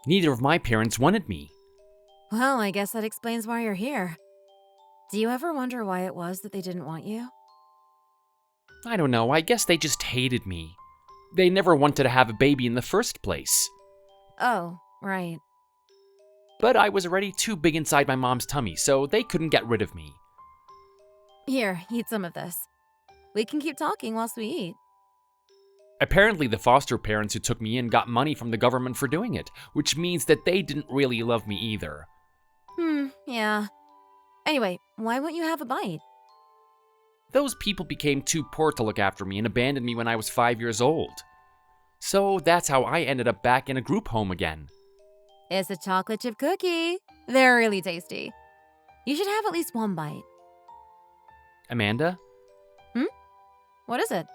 Neither of my parents wanted me. Well, I guess that explains why you're here. Do you ever wonder why it was that they didn't want you? I don't know, I guess they just hated me. They never wanted to have a baby in the first place. Oh, right. But I was already too big inside my mom's tummy, so they couldn't get rid of me. Here, eat some of this. We can keep talking whilst we eat. Apparently, the foster parents who took me in got money from the government for doing it, which means that they didn't really love me either. Yeah. Anyway, why won't you have a bite? Those people became too poor to look after me and abandoned me when I was 5 years old. So that's how I ended up back in a group home again. It's a chocolate chip cookie. They're really tasty. You should have at least one bite. Amanda, What is it?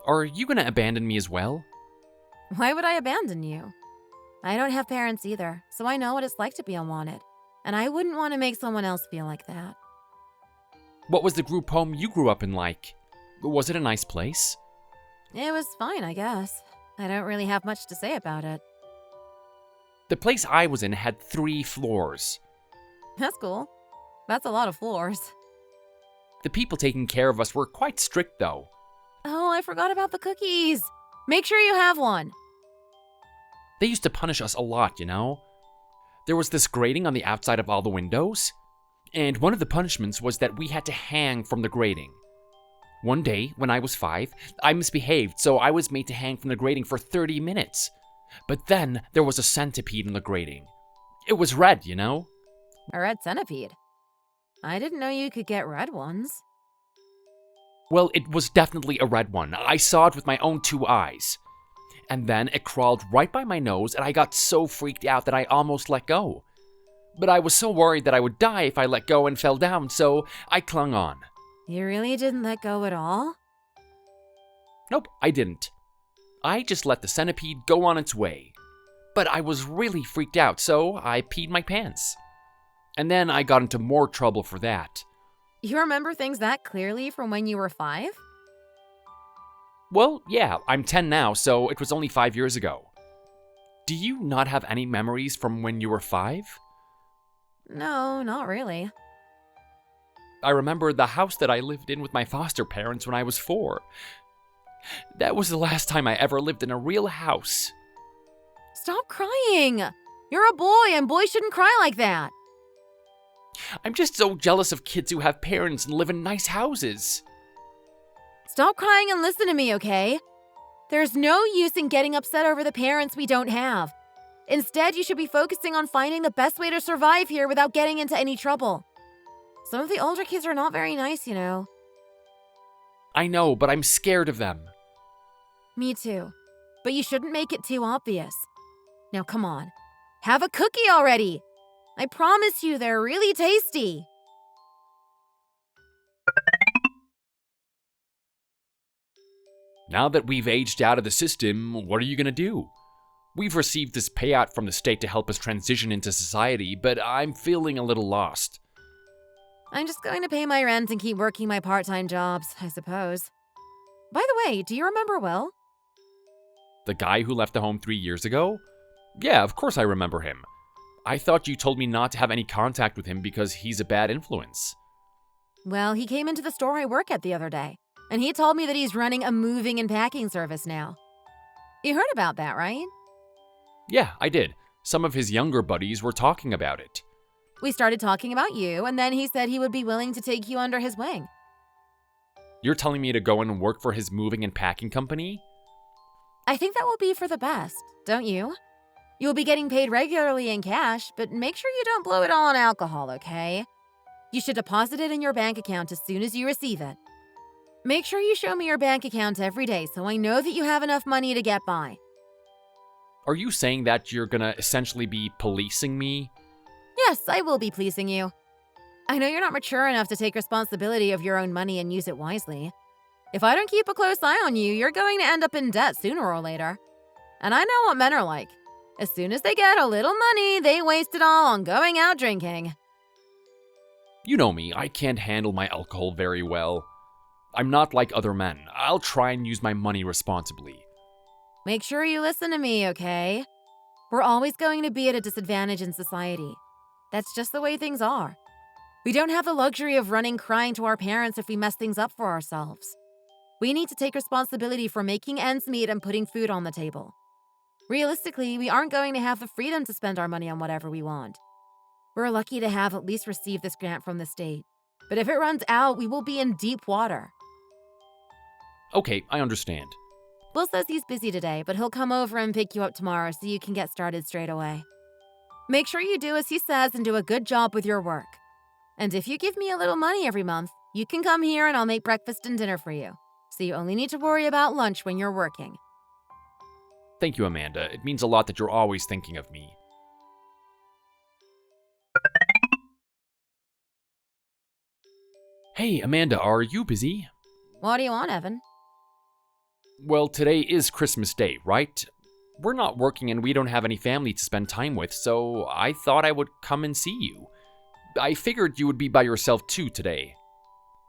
are you gonna abandon me as well? Why would I abandon you? I don't have parents either, so I know what it's like to be unwanted. And I wouldn't want to make someone else feel like that. What was the group home you grew up in like? Was it a nice place? It was fine, I guess. I don't really have much to say about it. The place I was in had 3 floors. That's cool. That's a lot of floors. The people taking care of us were quite strict though. Oh, I forgot about the cookies. Make sure you have one. They used to punish us a lot, you know? There was this grating on the outside of all the windows, and one of the punishments was that we had to hang from the grating. One day, when I was 5, I misbehaved, so I was made to hang from the grating for 30 minutes. But then there was a centipede on the grating. It was red, you know? A red centipede. I didn't know you could get red ones. Well, it was definitely a red one. I saw it with my own 2 eyes. And then it crawled right by my nose, and I got so freaked out that I almost let go. But I was so worried that I would die if I let go and fell down, so I clung on. You really didn't let go at all? Nope, I didn't. I just let the centipede go on its way. But I was really freaked out, so I peed my pants. And then I got into more trouble for that. You remember things that clearly from when you were 5? Well, yeah, I'm 10 now, so it was only 5 years ago. Do you not have any memories from when you were 5? No, not really. I remember the house that I lived in with my foster parents when I was 4. That was the last time I ever lived in a real house. Stop crying! You're a boy, and boys shouldn't cry like that. I'm just so jealous of kids who have parents and live in nice houses. Stop crying and listen to me, okay? There's no use in getting upset over the parents we don't have. Instead, you should be focusing on finding the best way to survive here without getting into any trouble. Some of the older kids are not very nice, you know. I know, but I'm scared of them. Me too. But you shouldn't make it too obvious. Now come on. Have a cookie already! I promise you they're really tasty. Now that we've aged out of the system, what are you gonna do? We've received this payout from the state to help us transition into society, but I'm feeling a little lost. I'm just going to pay my rent and keep working my part-time jobs, I suppose. By the way, do you remember Will? The guy who left the home 3 years ago? Yeah, of course I remember him. I thought you told me not to have any contact with him because he's a bad influence. Well, he came into the store I work at the other day, and he told me that he's running a moving and packing service now. You heard about that, right? Yeah, I did. Some of his younger buddies were talking about it. We started talking about you, and then he said he would be willing to take you under his wing. You're telling me to go and work for his moving and packing company? I think that will be for the best, don't you? You'll be getting paid regularly in cash, but make sure you don't blow it all on alcohol, okay? You should deposit it in your bank account as soon as you receive it. Make sure you show me your bank account every day so I know that you have enough money to get by. Are you saying that you're gonna essentially be policing me? Yes, I will be pleasing you. I know you're not mature enough to take responsibility of your own money and use it wisely. If I don't keep a close eye on you, you're going to end up in debt sooner or later. And I know what men are like. As soon as they get a little money, they waste it all on going out drinking. You know me, I can't handle my alcohol very well. I'm not like other men. I'll try and use my money responsibly. Make sure you listen to me, okay? We're always going to be at a disadvantage in society. That's just the way things are. We don't have the luxury of running crying to our parents if we mess things up for ourselves. We need to take responsibility for making ends meet and putting food on the table. Realistically, we aren't going to have the freedom to spend our money on whatever we want. We're lucky to have at least received this grant from the state. But if it runs out, we will be in deep water. Okay, I understand. Will says he's busy today, but he'll come over and pick you up tomorrow so you can get started straight away. Make sure you do as he says and do a good job with your work. And if you give me a little money every month, you can come here and I'll make breakfast and dinner for you. So you only need to worry about lunch when you're working. Thank you, Amanda. It means a lot that you're always thinking of me. Hey, Amanda, are you busy? What do you want, Evan? Well, today is Christmas Day, right? We're not working and we don't have any family to spend time with, so I thought I would come and see you. I figured you would be by yourself too today.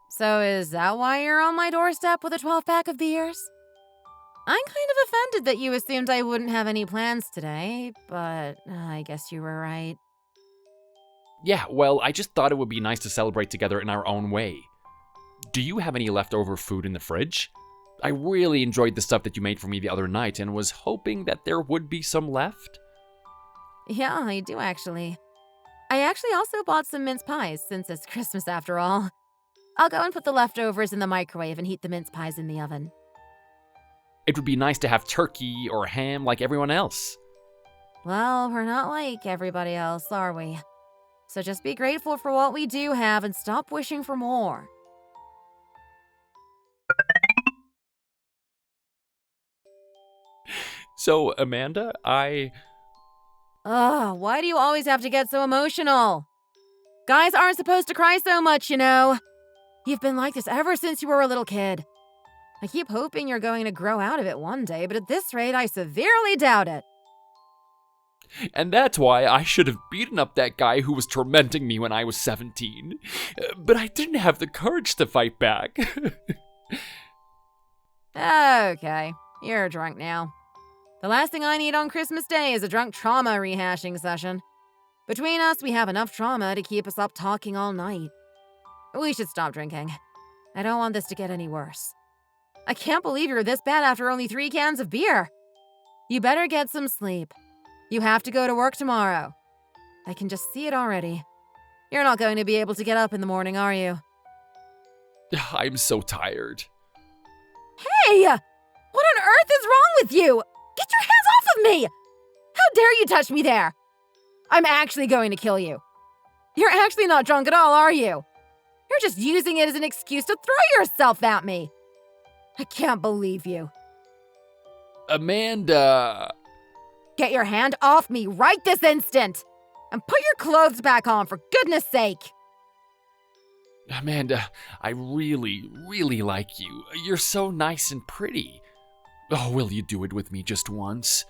So is that why you're on my doorstep with a 12-pack of beers? I'm kind of offended that you assumed I wouldn't have any plans today, but I guess you were right. Yeah, well, I just thought it would be nice to celebrate together in our own way. Do you have any leftover food in the fridge? I really enjoyed the stuff that you made for me the other night and was hoping that there would be some left. Yeah, I do actually. I actually also bought some mince pies since it's Christmas after all. I'll go and put the leftovers in the microwave and heat the mince pies in the oven. It would be nice to have turkey or ham like everyone else. Well, we're not like everybody else, are we? So just be grateful for what we do have and stop wishing for more. So, Amanda, Ugh, why do you always have to get so emotional? Guys aren't supposed to cry so much, you know. You've been like this ever since you were a little kid. I keep hoping you're going to grow out of it one day, but at this rate, I severely doubt it. And that's why I should have beaten up that guy who was tormenting me when I was 17. But I didn't have the courage to fight back. Okay, you're drunk now. The last thing I need on Christmas Day is a drunk trauma rehashing session. Between us, we have enough trauma to keep us up talking all night. We should stop drinking. I don't want this to get any worse. I can't believe you're this bad after only 3 cans of beer. You better get some sleep. You have to go to work tomorrow. I can just see it already. You're not going to be able to get up in the morning, are you? I'm so tired. Hey! What on earth is wrong with you? Get your hands off of me! How dare you touch me there? I'm actually going to kill you. You're actually not drunk at all, are you? You're just using it as an excuse to throw yourself at me. I can't believe you. Amanda! Get your hand off me right this instant! And put your clothes back on, for goodness sake! Amanda, I really, really like you. You're so nice and pretty. Oh, will you do it with me just once?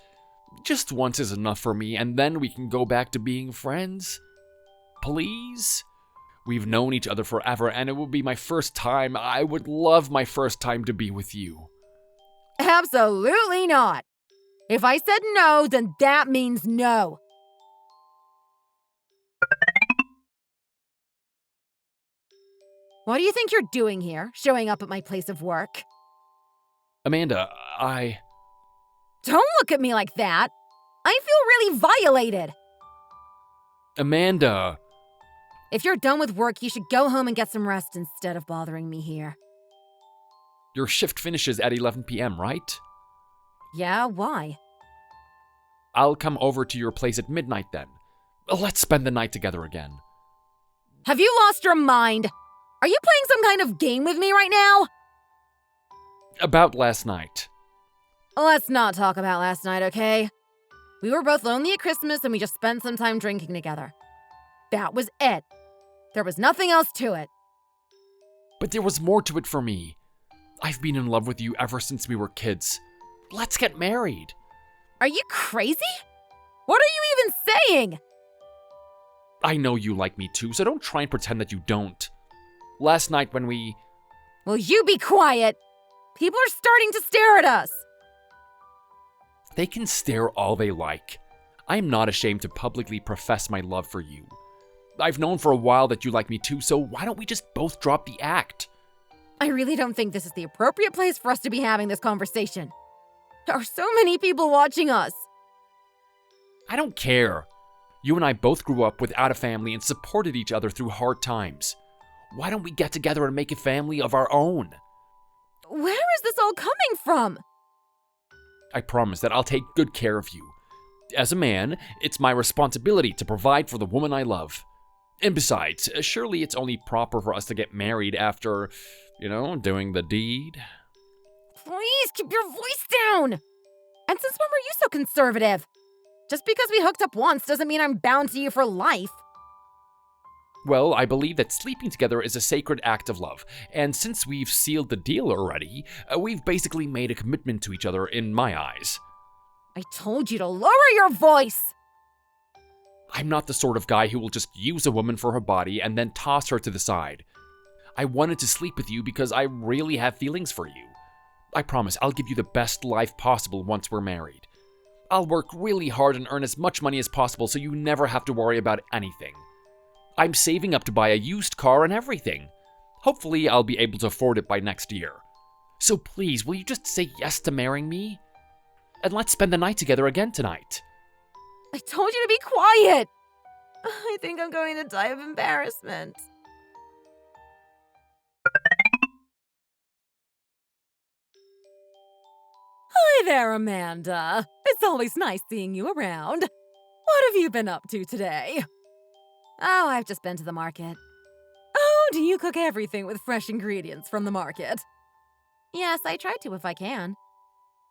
Just once is enough for me, and then we can go back to being friends. Please? We've known each other forever, and it would be my first time. I would love my first time to be with you. Absolutely not! If I said no, then that means no. What do you think you're doing here, showing up at my place of work? Amanda, Don't look at me like that. I feel really violated. Amanda! If you're done with work, you should go home and get some rest instead of bothering me here. Your shift finishes at 11 p.m., right? Yeah, why? I'll come over to your place at midnight then. Let's spend the night together again. Have you lost your mind? Are you playing some kind of game with me right now? About last night. Let's not talk about last night, okay? We were both lonely at Christmas and we just spent some time drinking together. That was it. There was nothing else to it. But there was more to it for me. I've been in love with you ever since we were kids. Let's get married. Are you crazy? What are you even saying? I know you like me too, so don't try and pretend that you don't. Last night when we... Will you be quiet? People are starting to stare at us. They can stare all they like. I am not ashamed to publicly profess my love for you. I've known for a while that you like me too, so why don't we just both drop the act? I really don't think this is the appropriate place for us to be having this conversation. There are so many people watching us. I don't care. You and I both grew up without a family and supported each other through hard times. Why don't we get together and make a family of our own? Where is this all coming from? I promise that I'll take good care of you. As a man, it's my responsibility to provide for the woman I love. And besides, surely it's only proper for us to get married after, doing the deed. Please keep your voice down! And since when were you so conservative? Just because we hooked up once doesn't mean I'm bound to you for life. Well, I believe that sleeping together is a sacred act of love, and since we've sealed the deal already, we've basically made a commitment to each other in my eyes. I told you to lower your voice! I'm not the sort of guy who will just use a woman for her body and then toss her to the side. I wanted to sleep with you because I really have feelings for you. I promise I'll give you the best life possible once we're married. I'll work really hard and earn as much money as possible so you never have to worry about anything. I'm saving up to buy a used car and everything. Hopefully I'll be able to afford it by next year. So please, will you just say yes to marrying me? And let's spend the night together again tonight. I told you to be quiet! I think I'm going to die of embarrassment. Hi there, Amanda. It's always nice seeing you around. What have you been up to today? Oh, I've just been to the market. Oh, do you cook everything with fresh ingredients from the market? Yes, I try to if I can.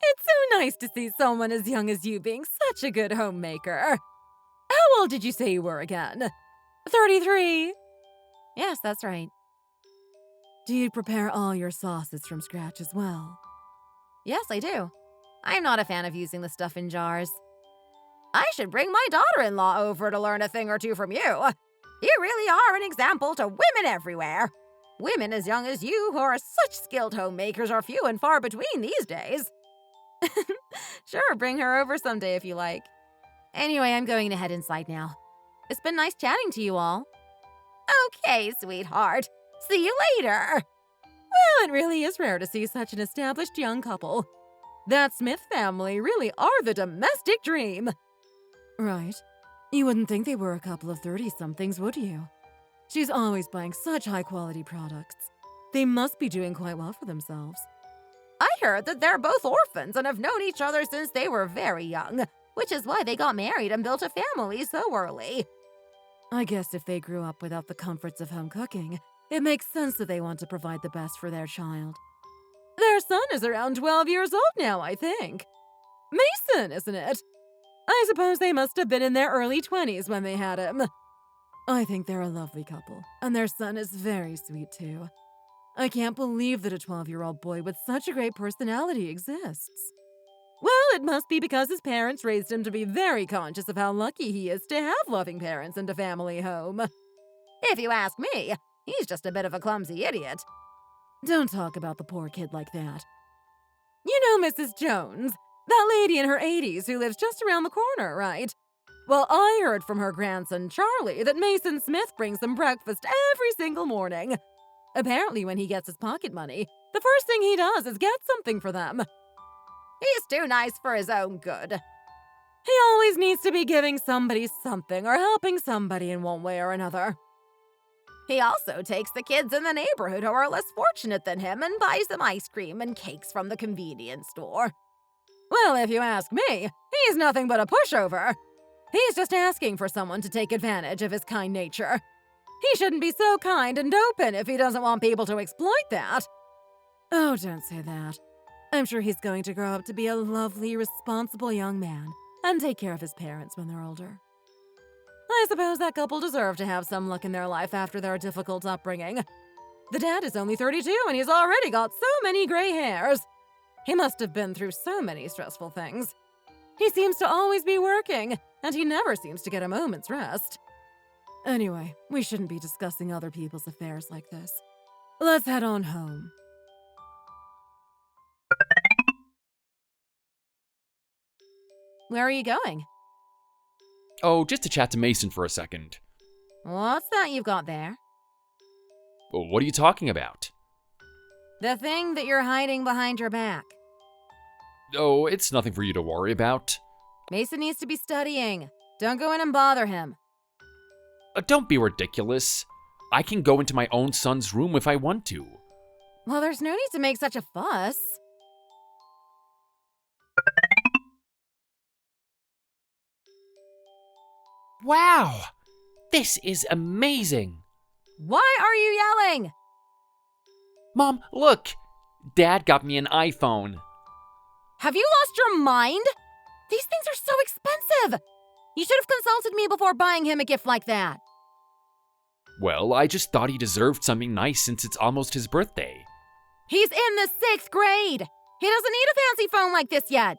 It's so nice to see someone as young as you being such a good homemaker. How old did you say you were again? 33? Yes, that's right. Do you prepare all your sauces from scratch as well? Yes, I do. I'm not a fan of using the stuff in jars. I should bring my daughter-in-law over to learn a thing or two from you. You really are an example to women everywhere. Women as young as you who are such skilled homemakers are few and far between these days. Sure, bring her over someday if you like. Anyway, I'm going to head inside now. It's been nice chatting to you all. Okay, sweetheart. See you later. Well, it really is rare to see such an established young couple. That Smith family really are the domestic dream. Right. You wouldn't think they were a couple of 30-somethings, would you? She's always buying such high-quality products. They must be doing quite well for themselves. I heard that they're both orphans and have known each other since they were very young, which is why they got married and built a family so early. I guess if they grew up without the comforts of home cooking, it makes sense that they want to provide the best for their child. Their son is around 12 years old now, I think. Mason, isn't it? I suppose they must have been in their early 20s when they had him. I think they're a lovely couple, and their son is very sweet too. I can't believe that a 12-year-old boy with such a great personality exists. Well, it must be because his parents raised him to be very conscious of how lucky he is to have loving parents and a family home. If you ask me, he's just a bit of a clumsy idiot. Don't talk about the poor kid like that. You know Mrs. Jones, that lady in her 80s who lives just around the corner, right? Well, I heard from her grandson Charlie that Mason Smith brings them breakfast every single morning. Apparently, when he gets his pocket money, the first thing he does is get something for them. He's too nice for his own good. He always needs to be giving somebody something or helping somebody in one way or another. He also takes the kids in the neighborhood who are less fortunate than him and buys them ice cream and cakes from the convenience store. Well, if you ask me, he's nothing but a pushover. He's just asking for someone to take advantage of his kind nature. He shouldn't be so kind and open if he doesn't want people to exploit that. Oh, don't say that. I'm sure he's going to grow up to be a lovely, responsible young man and take care of his parents when they're older. I suppose that couple deserve to have some luck in their life after their difficult upbringing. The dad is only 32 and he's already got so many gray hairs. He must have been through so many stressful things. He seems to always be working, and he never seems to get a moment's rest. Anyway, we shouldn't be discussing other people's affairs like this. Let's head on home. Where are you going? Oh, just to chat to Mason for a second. What's that you've got there? What are you talking about? The thing that you're hiding behind your back. Oh, it's nothing for you to worry about. Mason needs to be studying. Don't go in and bother him. Don't be ridiculous. I can go into my own son's room if I want to. Well, there's no need to make such a fuss. Wow! This is amazing! Why are you yelling? Mom, look! Dad got me an iPhone. Have you lost your mind? These things are so expensive. You should have consulted me before buying him a gift like that. Well, I just thought he deserved something nice since it's almost his birthday. He's in the 6th grade. He doesn't need a fancy phone like this yet.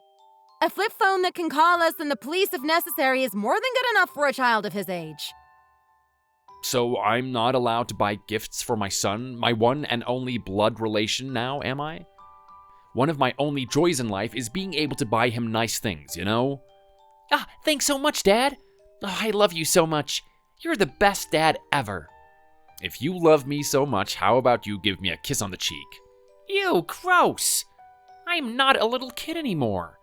A flip phone that can call us and the police if necessary is more than good enough for a child of his age. So I'm not allowed to buy gifts for my son, my one and only blood relation now, am I? One of my only joys in life is being able to buy him nice things, you know? Ah, thanks so much, Dad. Oh, I love you so much. You're the best dad ever. If you love me so much, how about you give me a kiss on the cheek? Ew, gross. I'm not a little kid anymore.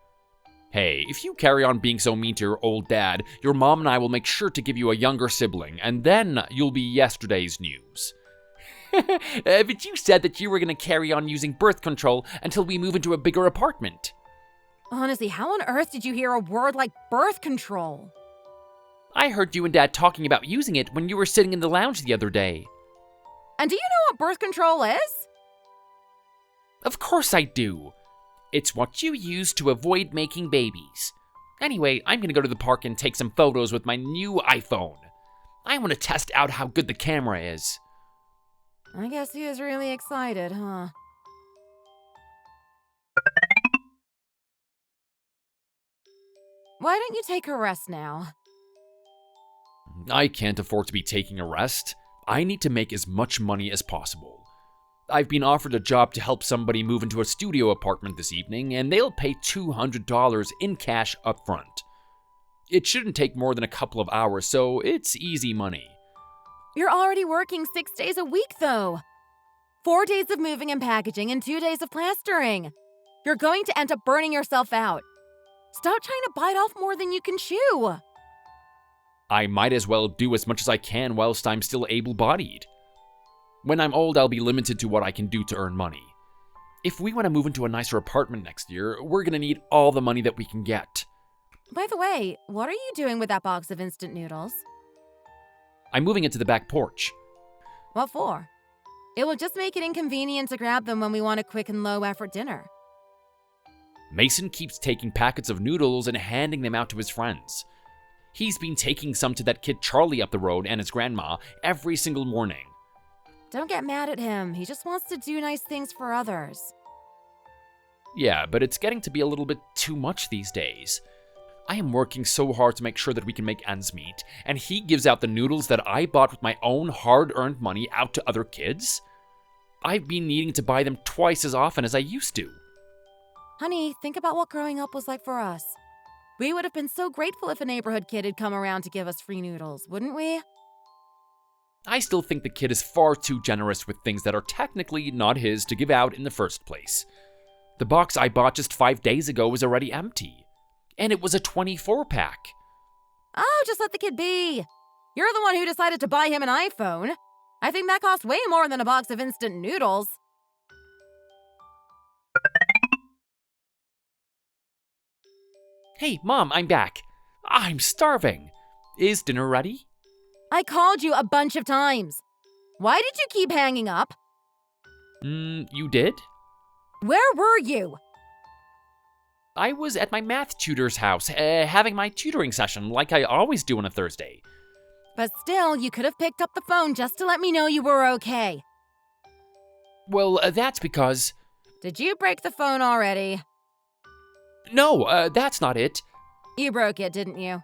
Hey, if you carry on being so mean to your old dad, your mom and I will make sure to give you a younger sibling, and then you'll be yesterday's news. But you said that you were going to carry on using birth control until we move into a bigger apartment. Honestly, how on earth did you hear a word like birth control? I heard you and Dad talking about using it when you were sitting in the lounge the other day. And do you know what birth control is? Of course I do. It's what you use to avoid making babies. Anyway, I'm gonna go to the park and take some photos with my new iPhone. I want to test out how good the camera is. I guess he is really excited, huh? Why don't you take a rest now? I can't afford to be taking a rest. I need to make as much money as possible. I've been offered a job to help somebody move into a studio apartment this evening, and they'll pay $200 in cash up front. It shouldn't take more than a couple of hours, so it's easy money. You're already working 6 days a week, though. 4 days of moving and packaging and 2 days of plastering. You're going to end up burning yourself out. Stop trying to bite off more than you can chew. I might as well do as much as I can whilst I'm still able-bodied. When I'm old, I'll be limited to what I can do to earn money. If we want to move into a nicer apartment next year, we're going to need all the money that we can get. By the way, what are you doing with that box of instant noodles? I'm moving it to the back porch. What for? It will just make it inconvenient to grab them when we want a quick and low-effort dinner. Mason keeps taking packets of noodles and handing them out to his friends. He's been taking some to that kid Charlie up the road and his grandma every single morning. Don't get mad at him. He just wants to do nice things for others. Yeah, but it's getting to be a little bit too much these days. I am working so hard to make sure that we can make ends meet, and he gives out the noodles that I bought with my own hard-earned money out to other kids? I've been needing to buy them twice as often as I used to. Honey, think about what growing up was like for us. We would have been so grateful if a neighborhood kid had come around to give us free noodles, wouldn't we? I still think the kid is far too generous with things that are technically not his to give out in the first place. The box I bought just 5 days ago was already empty. And it was a 24-pack. Oh, just let the kid be. You're the one who decided to buy him an iPhone. I think that cost way more than a box of instant noodles. Hey, Mom, I'm back. I'm starving. Is dinner ready? I called you a bunch of times. Why did you keep hanging up? You did? Where were you? I was at my math tutor's house, having my tutoring session like I always do on a Thursday. But still, you could have picked up the phone just to let me know you were okay. Well, that's because... Did you break the phone already? No, that's not it. You broke it, didn't you?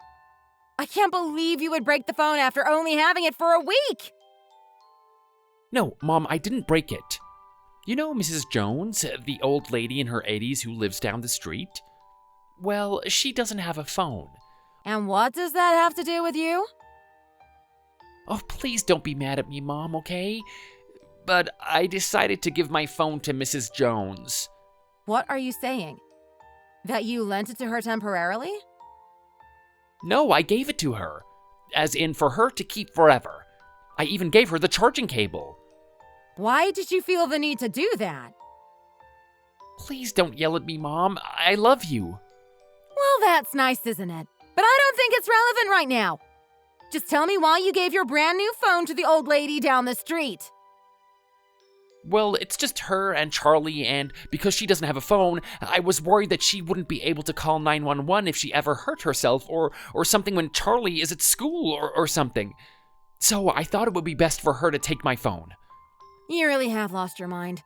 I can't believe you would break the phone after only having it for a week! No, Mom, I didn't break it. You know Mrs. Jones, the old lady in her 80s who lives down the street? Well, she doesn't have a phone. And what does that have to do with you? Oh, please don't be mad at me, Mom, okay? But I decided to give my phone to Mrs. Jones. What are you saying? That you lent it to her temporarily? No, I gave it to her. As in for her to keep forever. I even gave her the charging cable. Why did you feel the need to do that? Please don't yell at me, Mom. I love you. Well, that's nice, isn't it? But I don't think it's relevant right now. Just tell me why you gave your brand new phone to the old lady down the street. Well, it's just her and Charlie, and because she doesn't have a phone, I was worried that she wouldn't be able to call 911 if she ever hurt herself or something when Charlie is at school or something. So I thought it would be best for her to take my phone. You really have lost your mind.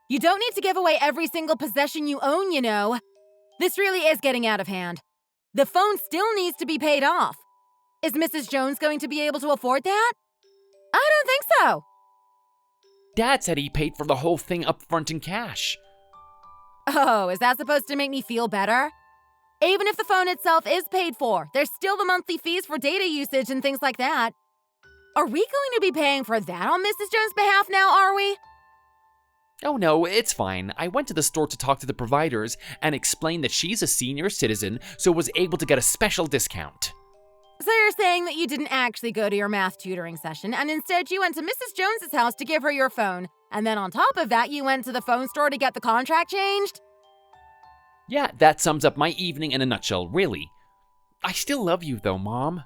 You don't need to give away every single possession you own, you know. This really is getting out of hand. The phone still needs to be paid off. Is Mrs. Jones going to be able to afford that? I don't think so. Dad said he paid for the whole thing up front in cash. Oh, is that supposed to make me feel better? Even if the phone itself is paid for, there's still the monthly fees for data usage and things like that. Are we going to be paying for that on Mrs. Jones' behalf now, are we? Oh no, it's fine. I went to the store to talk to the providers and explained that she's a senior citizen, so was able to get a special discount. So you're saying that you didn't actually go to your math tutoring session, and instead you went to Mrs. Jones's house to give her your phone, and then on top of that you went to the phone store to get the contract changed? Yeah, that sums up my evening in a nutshell, really. I still love you though, Mom.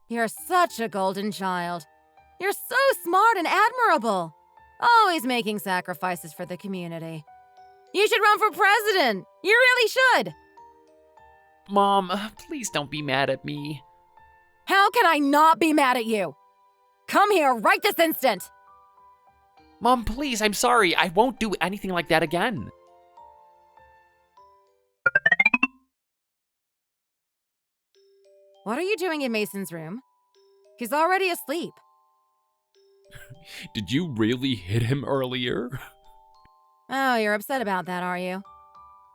You're such a golden child. You're so smart and admirable. Always making sacrifices for the community. You should run for president. You really should. Mom, please don't be mad at me. How can I not be mad at you? Come here right this instant. Mom, please, I'm sorry. I won't do anything like that again. What are you doing in Mason's room? He's already asleep. Did you really hit him earlier? Oh, you're upset about that, are you?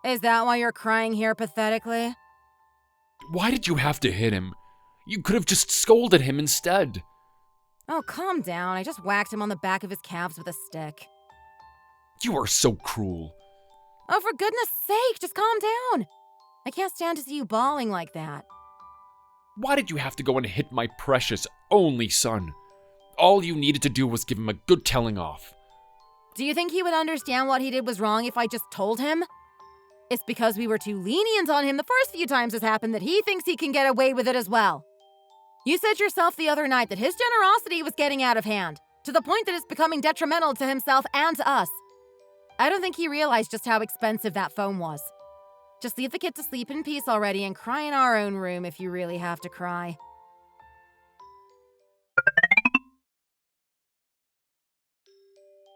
Is that why you're crying here pathetically? Why did you have to hit him? You could have just scolded him instead. Oh, calm down. I just whacked him on the back of his calves with a stick. You are so cruel. Oh, for goodness sake, just calm down. I can't stand to see you bawling like that. Why did you have to go and hit my precious only son? All you needed to do was give him a good telling off. Do you think he would understand what he did was wrong if I just told him? It's because we were too lenient on him the first few times this happened that he thinks he can get away with it as well. You said yourself the other night that his generosity was getting out of hand, to the point that it's becoming detrimental to himself and to us. I don't think he realized just how expensive that phone was. Just leave the kid to sleep in peace already and cry in our own room if you really have to cry.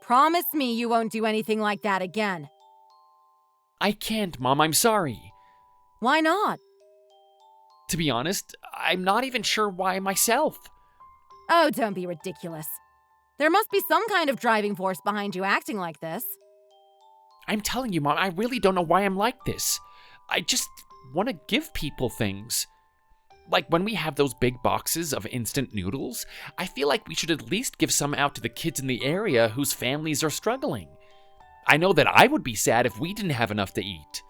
Promise me you won't do anything like that again. I can't, Mom. I'm sorry. Why not? To be honest, I'm not even sure why myself. Oh, don't be ridiculous. There must be some kind of driving force behind you acting like this. I'm telling you, Mom, I really don't know why I'm like this. I just want to give people things. Like when we have those big boxes of instant noodles, I feel like we should at least give some out to the kids in the area whose families are struggling. I know that I would be sad if we didn't have enough to eat.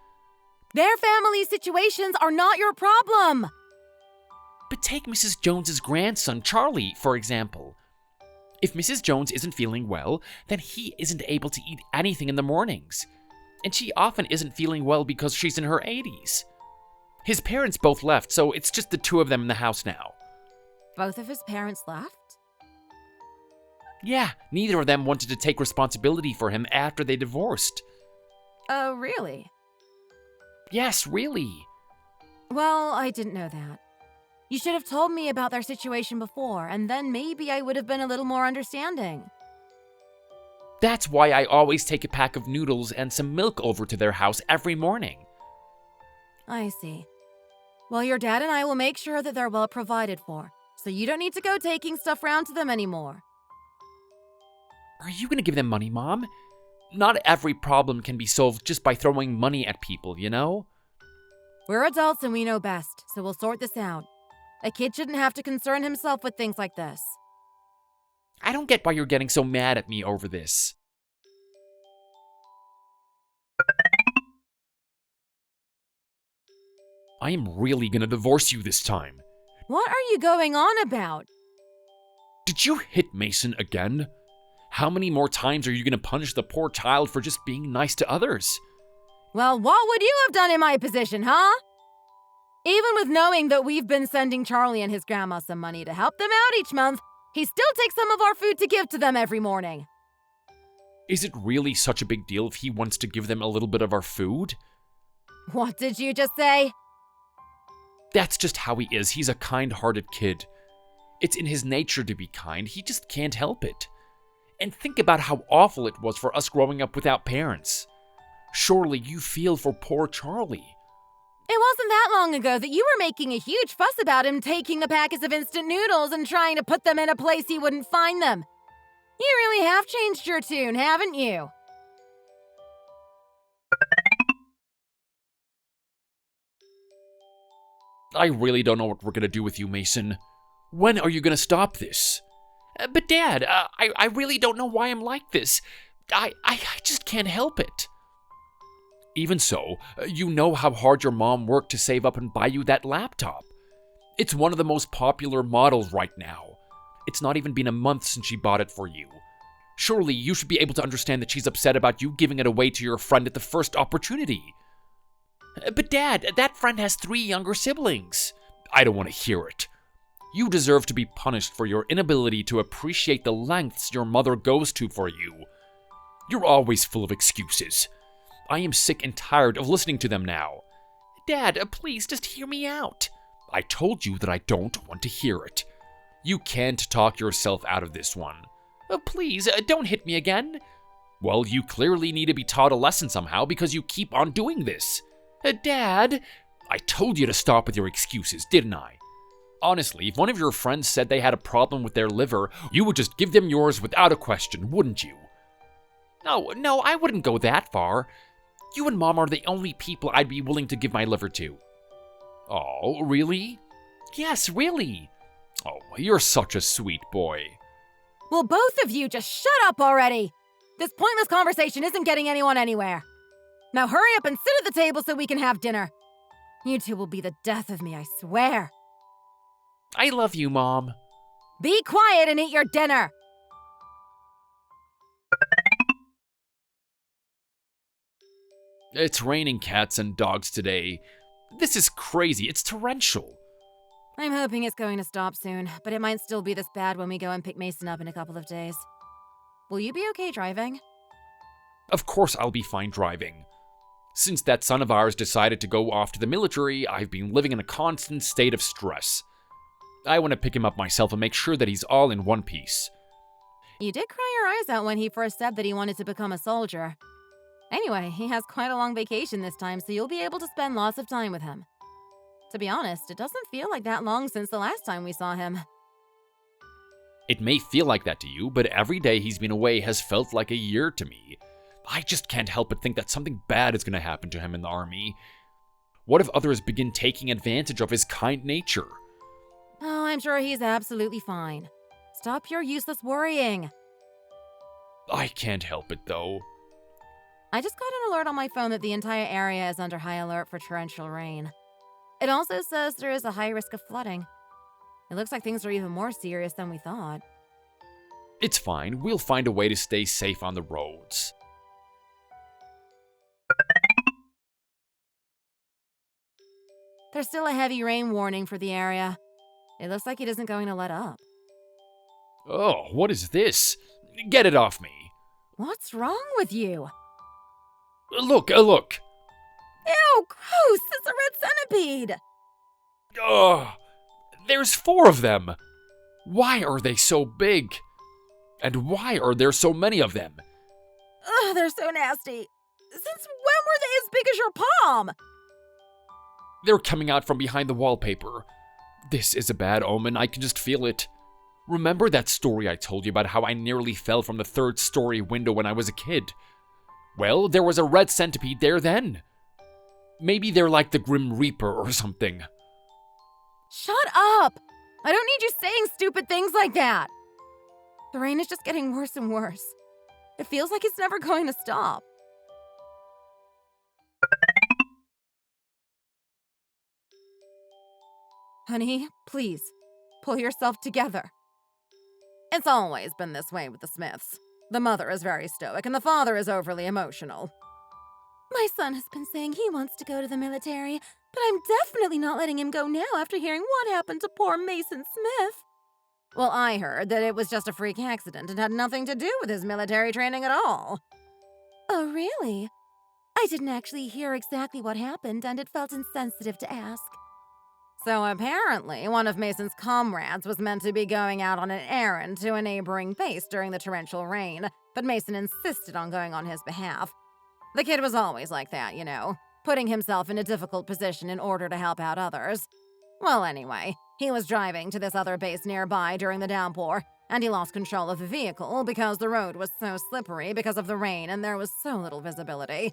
Their family situations are not your problem. But take Mrs. Jones's grandson, Charlie, for example. If Mrs. Jones isn't feeling well, then he isn't able to eat anything in the mornings. And she often isn't feeling well because she's in her 80s. His parents both left, so it's just the two of them in the house now. Both of his parents left? Yeah, neither of them wanted to take responsibility for him after they divorced. Oh, really? Yes, really. Well, I didn't know that. You should have told me about their situation before, and then maybe I would have been a little more understanding. That's why I always take a pack of noodles and some milk over to their house every morning. I see. Well, your dad and I will make sure that they're well provided for, so you don't need to go taking stuff round to them anymore. Are you gonna give them money, Mom? Not every problem can be solved just by throwing money at people, you know? We're adults and we know best, so we'll sort this out. A kid shouldn't have to concern himself with things like this. I don't get why you're getting so mad at me over this. I am really gonna divorce you this time. What are you going on about? Did you hit Mason again? How many more times are you gonna punish the poor child for just being nice to others? Well, what would you have done in my position, huh? Even with knowing that we've been sending Charlie and his grandma some money to help them out each month, he still takes some of our food to give to them every morning. Is it really such a big deal if he wants to give them a little bit of our food? What did you just say? That's just how he is. He's a kind-hearted kid. It's in his nature to be kind. He just can't help it. And think about how awful it was for us growing up without parents. Surely you feel for poor Charlie. It wasn't that long ago that you were making a huge fuss about him taking the packets of instant noodles and trying to put them in a place he wouldn't find them. You really have changed your tune, haven't you? I really don't know what we're gonna do with you, Mason. When are you gonna stop this? But Dad, I really don't know why I'm like this. I just can't help it. Even so, you know how hard your mom worked to save up and buy you that laptop. It's one of the most popular models right now. It's not even been a month since she bought it for you. Surely you should be able to understand that she's upset about you giving it away to your friend at the first opportunity. But Dad, that friend has 3 younger siblings. I don't want to hear it. You deserve to be punished for your inability to appreciate the lengths your mother goes to for you. You're always full of excuses. I am sick and tired of listening to them now. Dad, please just hear me out. I told you that I don't want to hear it. You can't talk yourself out of this one. Please, don't hit me again. Well, you clearly need to be taught a lesson somehow because you keep on doing this. Dad, I told you to stop with your excuses, didn't I? Honestly, if one of your friends said they had a problem with their liver, you would just give them yours without a question, wouldn't you? No, I wouldn't go that far. You and Mom are the only people I'd be willing to give my liver to. Oh, really? Yes, really. Oh, you're such a sweet boy. Will both of you just shut up already? This pointless conversation isn't getting anyone anywhere. Now hurry up and sit at the table so we can have dinner. You two will be the death of me, I swear. I love you, Mom. Be quiet and eat your dinner. It's raining cats and dogs today. This is crazy. It's torrential. I'm hoping it's going to stop soon, but it might still be this bad when we go and pick Mason up in a couple of days. Will you be okay driving? Of course I'll be fine driving. Since that son of ours decided to go off to the military, I've been living in a constant state of stress. I want to pick him up myself and make sure that he's all in one piece. You did cry your eyes out when he first said that he wanted to become a soldier. Anyway, he has quite a long vacation this time, so you'll be able to spend lots of time with him. To be honest, it doesn't feel like that long since the last time we saw him. It may feel like that to you, but every day he's been away has felt like a year to me. I just can't help but think that something bad is going to happen to him in the army. What if others begin taking advantage of his kind nature? Oh, I'm sure he's absolutely fine. Stop your useless worrying. I can't help it, though. I just got an alert on my phone that the entire area is under high alert for torrential rain. It also says there is a high risk of flooding. It looks like things are even more serious than we thought. It's fine. We'll find a way to stay safe on the roads. There's still a heavy rain warning for the area. It looks like it isn't going to let up. Oh, what is this? Get it off me. What's wrong with you? Look! Ew, gross! It's a red centipede! Ugh! There's 4 of them! Why are they so big? And why are there so many of them? Ugh, they're so nasty. Since when were they as big as your palm? They're coming out from behind the wallpaper. This is a bad omen, I can just feel it. Remember that story I told you about how I nearly fell from the 3rd-story window when I was a kid? Well, there was a red centipede there then. Maybe they're like the Grim Reaper or something. Shut up! I don't need you saying stupid things like that! The rain is just getting worse and worse. It feels like it's never going to stop. Honey, please, pull yourself together. It's always been this way with the Smiths. The mother is very stoic and the father is overly emotional. My son has been saying he wants to go to the military, but I'm definitely not letting him go now after hearing what happened to poor Mason Smith. Well, I heard that it was just a freak accident and had nothing to do with his military training at all. Oh, really? I didn't actually hear exactly what happened, and it felt insensitive to ask. So apparently, one of Mason's comrades was meant to be going out on an errand to a neighboring base during the torrential rain, but Mason insisted on going on his behalf. The kid was always like that, you know, putting himself in a difficult position in order to help out others. Well, anyway, he was driving to this other base nearby during the downpour, and he lost control of the vehicle because the road was so slippery because of the rain and there was so little visibility.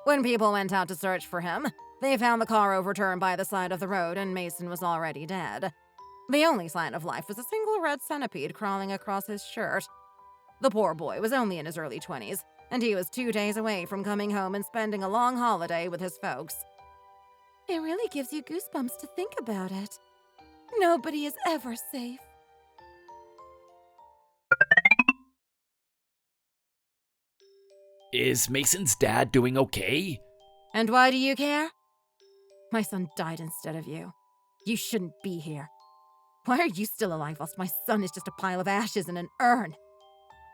When people went out to search for him, they found the car overturned by the side of the road and Mason was already dead. The only sign of life was a single red centipede crawling across his shirt. The poor boy was only in his early 20s, and he was 2 days away from coming home and spending a long holiday with his folks. It really gives you goosebumps to think about it. Nobody is ever safe. Is Mason's dad doing okay? And why do you care? My son died instead of you. You shouldn't be here. Why are you still alive whilst my son is just a pile of ashes in an urn?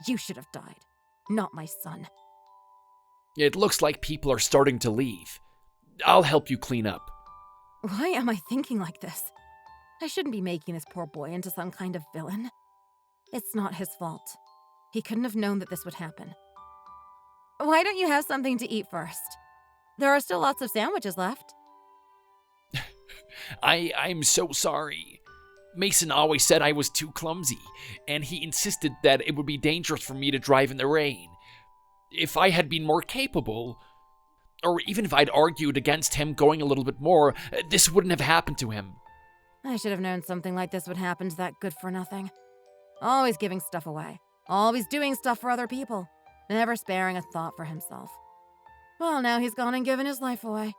You should have died, not my son. It looks like people are starting to leave. I'll help you clean up. Why am I thinking like this? I shouldn't be making this poor boy into some kind of villain. It's not his fault. He couldn't have known that this would happen. Why don't you have something to eat first? There are still lots of sandwiches left. I'm so sorry. Mason always said I was too clumsy, and he insisted that it would be dangerous for me to drive in the rain. If I had been more capable, or even if I'd argued against him going a little bit more, this wouldn't have happened to him. I should have known something like this would happen to that good-for-nothing. Always giving stuff away. Always doing stuff for other people. Never sparing a thought for himself. Well, now he's gone and given his life away.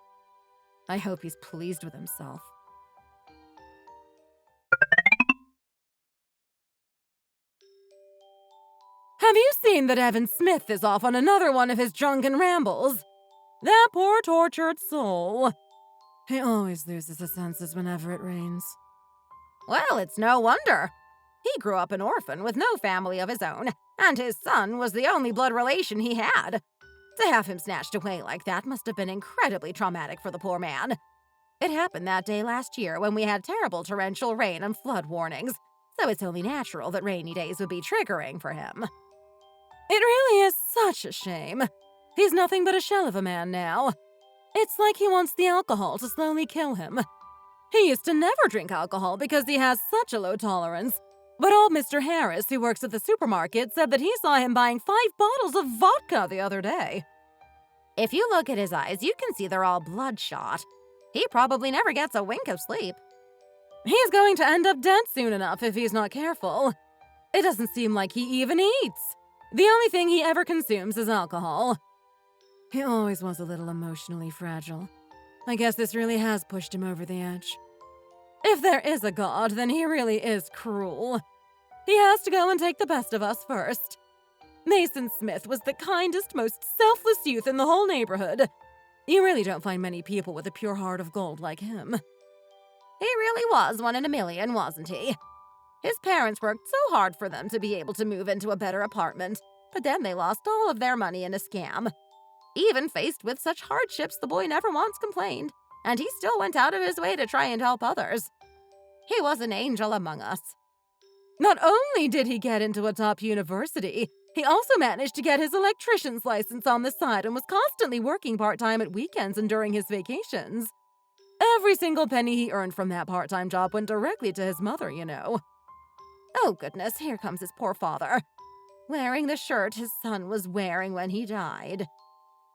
I hope he's pleased with himself. Have you seen that Evan Smith is off on another one of his drunken rambles? That poor tortured soul. He always loses his senses whenever it rains. Well, it's no wonder. He grew up an orphan with no family of his own, and his son was the only blood relation he had. To have him snatched away like that must have been incredibly traumatic for the poor man. It happened that day last year when we had terrible torrential rain and flood warnings, so it's only natural that rainy days would be triggering for him. It really is such a shame. He's nothing but a shell of a man now. It's like he wants the alcohol to slowly kill him. He used to never drink alcohol because he has such a low tolerance. But old Mr. Harris, who works at the supermarket, said that he saw him buying 5 bottles of vodka the other day. If you look at his eyes, you can see they're all bloodshot. He probably never gets a wink of sleep. He's going to end up dead soon enough if he's not careful. It doesn't seem like he even eats. The only thing he ever consumes is alcohol. He always was a little emotionally fragile. I guess this really has pushed him over the edge. If there is a God, then he really is cruel. He has to go and take the best of us first. Mason Smith was the kindest, most selfless youth in the whole neighborhood. You really don't find many people with a pure heart of gold like him. He really was one in a million, wasn't he? His parents worked so hard for them to be able to move into a better apartment, but then they lost all of their money in a scam. Even faced with such hardships, the boy never once complained, and he still went out of his way to try and help others. He was an angel among us. Not only did he get into a top university, he also managed to get his electrician's license on the side and was constantly working part-time at weekends and during his vacations. Every single penny he earned from that part-time job went directly to his mother, you know. Oh goodness, here comes his poor father, wearing the shirt his son was wearing when he died.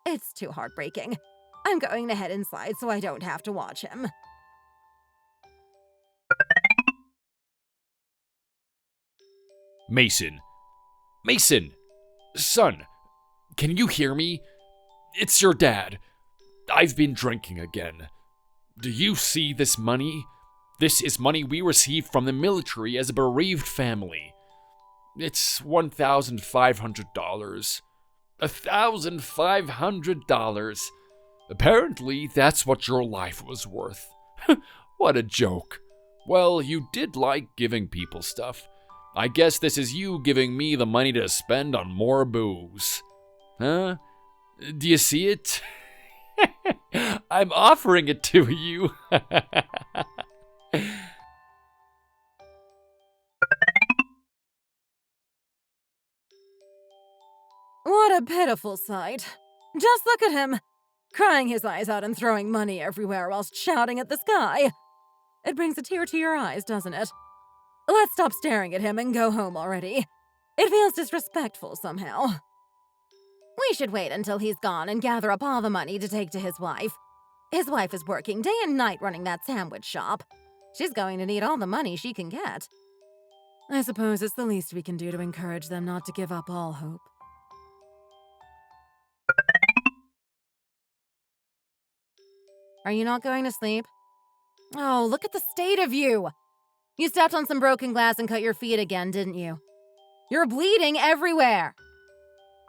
It's too heartbreaking. I'm going to head inside so I don't have to watch him. Mason. Mason! Son, can you hear me? It's your dad. I've been drinking again. Do you see this money? This is money we received from the military as a bereaved family. It's $1,500. $1,500. Apparently, that's what your life was worth. What a joke. Well, you did like giving people stuff. I guess this is you giving me the money to spend on more booze. Huh? Do you see it? I'm offering it to you. What a pitiful sight. Just look at him, crying his eyes out and throwing money everywhere whilst shouting at the sky. It brings a tear to your eyes, doesn't it? Let's stop staring at him and go home already. It feels disrespectful somehow. We should wait until he's gone and gather up all the money to take to his wife. His wife is working day and night running that sandwich shop. She's going to need all the money she can get. I suppose it's the least we can do to encourage them not to give up all hope. Are you not going to sleep? Oh, look at the state of you! You stepped on some broken glass and cut your feet again, didn't you? You're bleeding everywhere!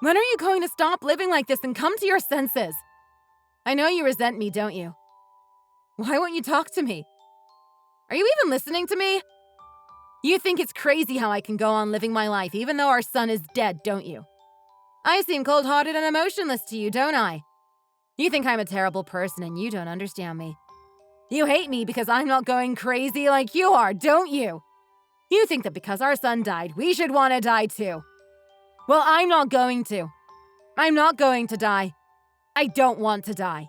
When are you going to stop living like this and come to your senses? I know you resent me, don't you? Why won't you talk to me? Are you even listening to me? You think it's crazy how I can go on living my life even though our son is dead, don't you? I seem cold-hearted and emotionless to you, don't I? You think I'm a terrible person and you don't understand me. You hate me because I'm not going crazy like you are, don't you? You think that because our son died, we should want to die too. Well, I'm not going to. I'm not going to die. I don't want to die.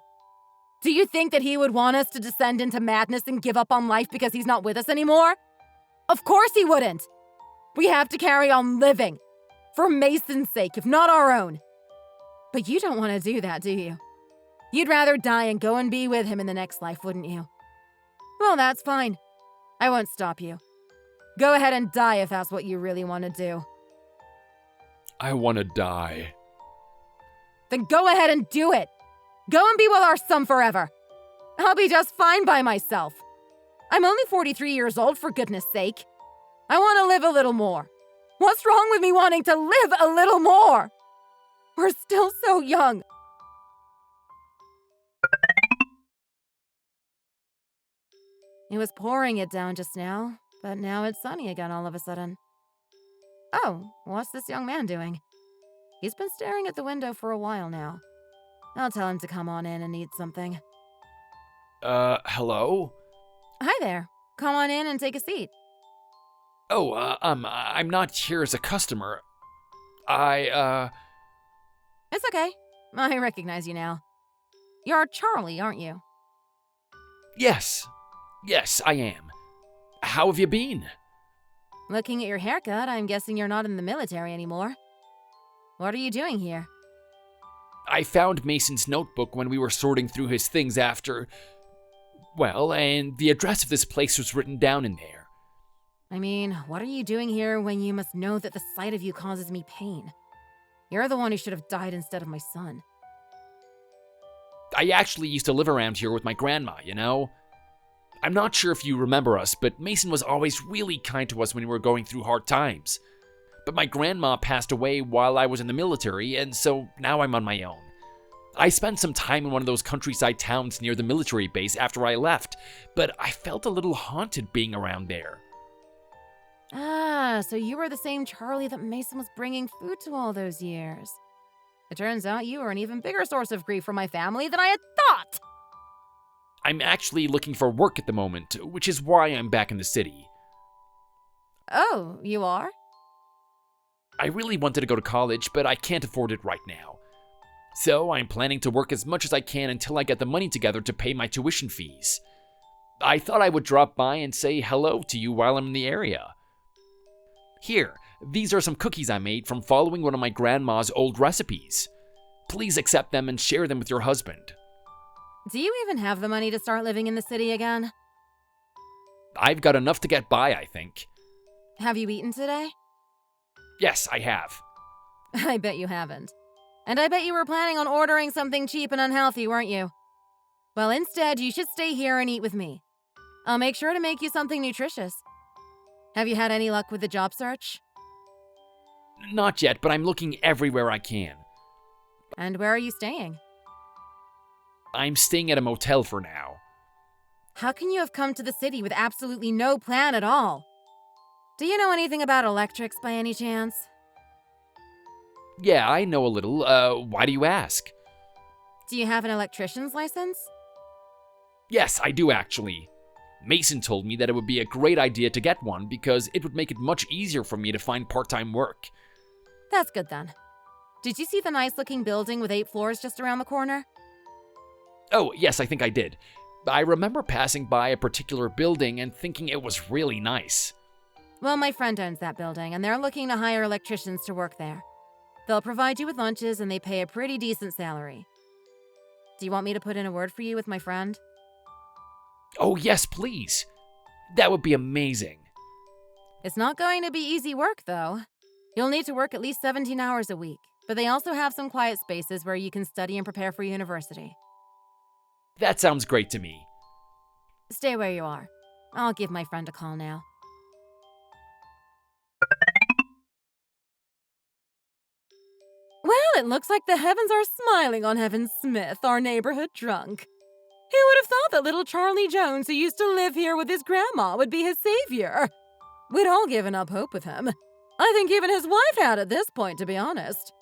Do you think that he would want us to descend into madness and give up on life because he's not with us anymore? Of course he wouldn't. We have to carry on living. For Mason's sake, if not our own. But you don't want to do that, do you? You'd rather die and go and be with him in the next life, wouldn't you? Well, that's fine. I won't stop you. Go ahead and die if that's what you really want to do. I want to die. Then go ahead and do it. Go and be with our son forever. I'll be just fine by myself. I'm only 43 years old, for goodness sake. I want to live a little more. What's wrong with me wanting to live a little more? We're still so young. It was pouring it down just now, but now it's sunny again all of a sudden. Oh, what's this young man doing? He's been staring at the window for a while now. I'll tell him to come on in and eat something. Hello? Hi there. Come on in and take a seat. Oh, I'm not here as a customer. It's okay. I recognize you now. You're Charlie, aren't you? Yes. Yes, I am. How have you been? Looking at your haircut, I'm guessing you're not in the military anymore. What are you doing here? I found Mason's notebook when we were sorting through his things after... Well, and the address of this place was written down in there. I mean, what are you doing here when you must know that the sight of you causes me pain? You're the one who should have died instead of my son. I actually used to live around here with my grandma, you know? I'm not sure if you remember us, but Mason was always really kind to us when we were going through hard times. But my grandma passed away while I was in the military, and so now I'm on my own. I spent some time in one of those countryside towns near the military base after I left, but I felt a little haunted being around there. Ah, so you were the same Charlie that Mason was bringing food to all those years. It turns out you were an even bigger source of grief for my family than I had thought! I'm actually looking for work at the moment, which is why I'm back in the city. Oh, you are? I really wanted to go to college, but I can't afford it right now. So I'm planning to work as much as I can until I get the money together to pay my tuition fees. I thought I would drop by and say hello to you while I'm in the area. Here, these are some cookies I made from following one of my grandma's old recipes. Please accept them and share them with your husband. Do you even have the money to start living in the city again? I've got enough to get by, I think. Have you eaten today? Yes, I have. I bet you haven't. And I bet you were planning on ordering something cheap and unhealthy, weren't you? Well, instead, you should stay here and eat with me. I'll make sure to make you something nutritious. Have you had any luck with the job search? Not yet, but I'm looking everywhere I can. And where are you staying? I'm staying at a motel for now. How can you have come to the city with absolutely no plan at all? Do you know anything about electrics by any chance? Yeah, I know a little. Why do you ask? Do you have an electrician's license? Yes, I do actually. Mason told me that it would be a great idea to get one because it would make it much easier for me to find part-time work. That's good then. Did you see the nice-looking building with 8 floors just around the corner? Oh, yes, I think I did. I remember passing by a particular building and thinking it was really nice. Well, my friend owns that building, and they're looking to hire electricians to work there. They'll provide you with lunches, and they pay a pretty decent salary. Do you want me to put in a word for you with my friend? Oh, yes, please. That would be amazing. It's not going to be easy work, though. You'll need to work at least 17 hours a week, but they also have some quiet spaces where you can study and prepare for university. That sounds great to me. Stay where you are. I'll give my friend a call now. Well, it looks like the heavens are smiling on Evan Smith, our neighborhood drunk. Who would have thought that little Charlie Jones, who used to live here with his grandma, would be his savior? We'd all given up hope with him. I think even his wife had at this point, to be honest.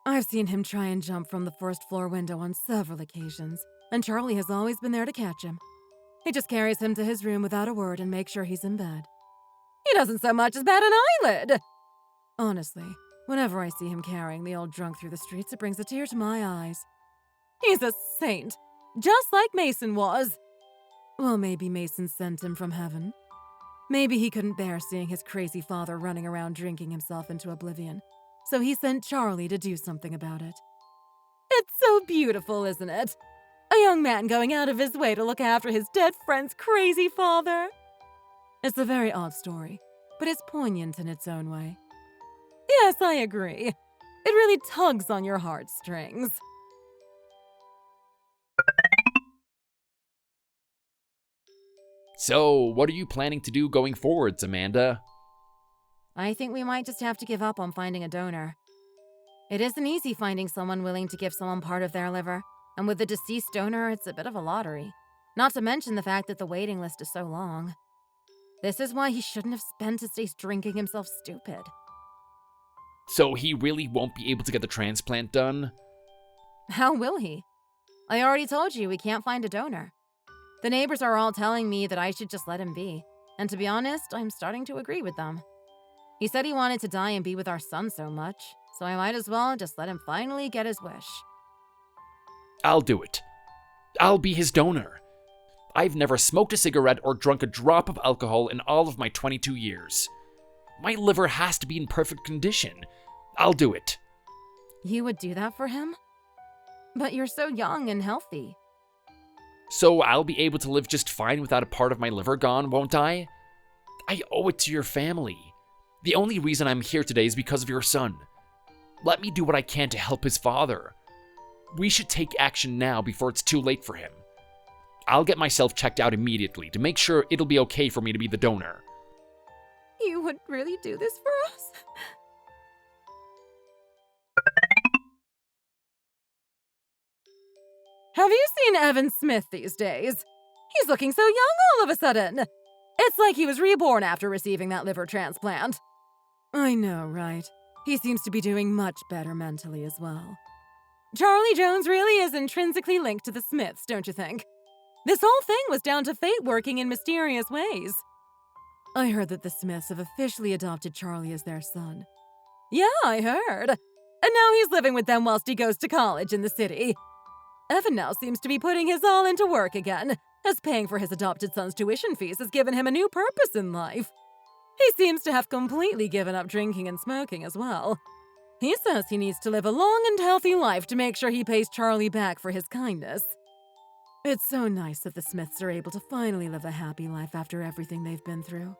I've seen him try and jump from the first-floor window on several occasions, and Charlie has always been there to catch him. He just carries him to his room without a word and makes sure he's in bed. He doesn't so much as bat an eyelid! Honestly, whenever I see him carrying the old drunk through the streets, it brings a tear to my eyes. He's a saint, just like Mason was. Well, maybe Mason sent him from heaven. Maybe he couldn't bear seeing his crazy father running around drinking himself into oblivion, so he sent Charlie to do something about it. It's so beautiful, isn't it? A young man going out of his way to look after his dead friend's crazy father. It's a very odd story, but it's poignant in its own way. Yes, I agree. It really tugs on your heartstrings. So, what are you planning to do going forwards, Amanda? I think we might just have to give up on finding a donor. It isn't easy finding someone willing to give someone part of their liver, and with the deceased donor, it's a bit of a lottery. Not to mention the fact that the waiting list is so long. This is why he shouldn't have spent his days drinking himself stupid. So he really won't be able to get the transplant done? How will he? I already told you we can't find a donor. The neighbors are all telling me that I should just let him be, and to be honest, I'm starting to agree with them. He said he wanted to die and be with our son so much, so I might as well just let him finally get his wish. I'll do it. I'll be his donor. I've never smoked a cigarette or drunk a drop of alcohol in all of my 22 years. My liver has to be in perfect condition. I'll do it. You would do that for him? But you're so young and healthy. So I'll be able to live just fine without a part of my liver gone, won't I? I owe it to your family. The only reason I'm here today is because of your son. Let me do what I can to help his father. We should take action now before it's too late for him. I'll get myself checked out immediately to make sure it'll be okay for me to be the donor. You would really do this for us? Have you seen Evan Smith these days? He's looking so young all of a sudden. It's like he was reborn after receiving that liver transplant. I know, right? He seems to be doing much better mentally as well. Charlie Jones really is intrinsically linked to the Smiths, don't you think? This whole thing was down to fate working in mysterious ways. I heard that the Smiths have officially adopted Charlie as their son. Yeah, I heard. And now he's living with them whilst he goes to college in the city. Evan now seems to be putting his all into work again, as paying for his adopted son's tuition fees has given him a new purpose in life. He seems to have completely given up drinking and smoking as well. He says he needs to live a long and healthy life to make sure he pays Charlie back for his kindness. It's so nice that the Smiths are able to finally live a happy life after everything they've been through.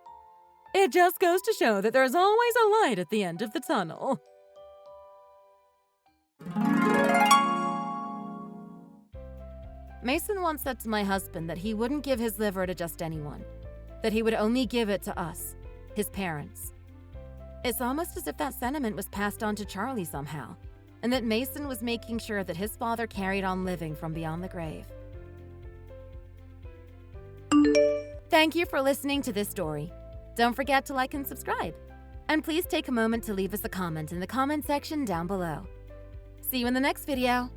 It just goes to show that there's always a light at the end of the tunnel. Mason once said to my husband that he wouldn't give his liver to just anyone, that he would only give it to us, his parents. It's almost as if that sentiment was passed on to Charlie somehow, and that Mason was making sure that his father carried on living from beyond the grave. Thank you for listening to this story. Don't forget to like and subscribe. And please take a moment to leave us a comment in the comment section down below. See you in the next video.